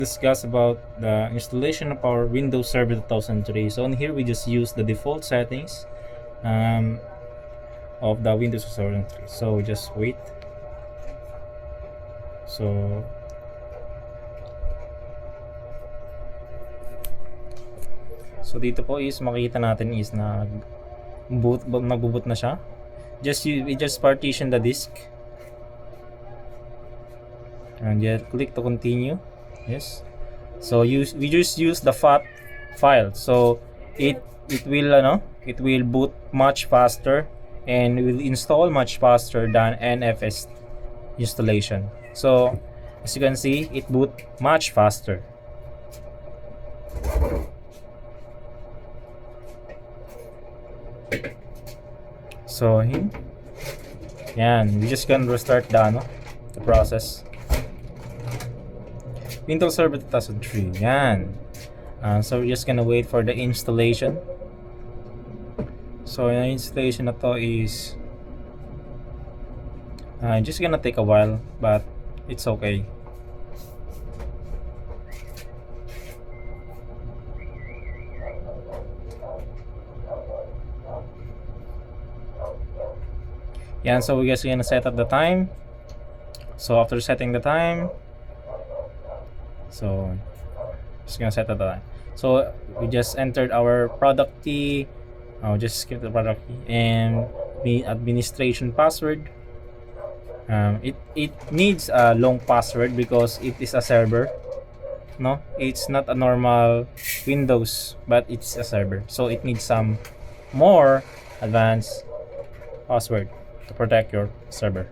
Discuss about the installation of our Windows Server 2003. So on here we just use the default settings of the Windows Server 2003. So just wait. So dito po is makita natin is nagbo-boot na siya. We just partition the disk. And yet click to continue. Yes. So we just use the FAT file. So it will boot much faster and will install much faster than NFS installation. So as you can see, it boot much faster. So yan, we just gonna restart the process. Windows Server 2003. Yan. So we're just gonna wait for the installation. So yung installation na to is just gonna take a while, but it's okay. Yan, so we're just gonna set up the time. So after setting the time, so just gonna set up the time. So we just entered our product key. I'll just skip the product key and the administration password. It needs a long password because it is a server. No, it's not a normal Windows, but it's a server. So it needs some more advanced password to protect your server.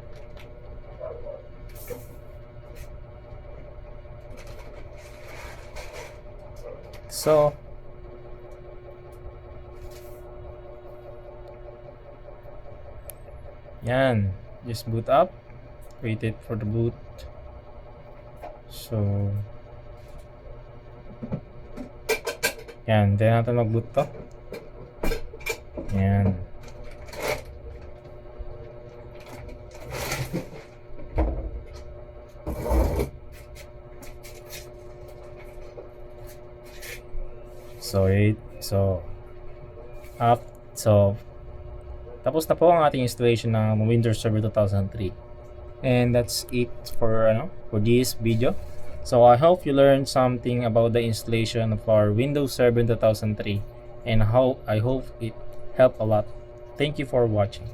So yan, just boot up, wait it for the boot. So yan, then natin mag-boot to. Yan. So tapos na po ang ating installation ng Windows Server 2003. And that's it for this video. So I hope you learned something about the installation of our Windows Server 2003, and I hope it helped a lot. Thank you for watching.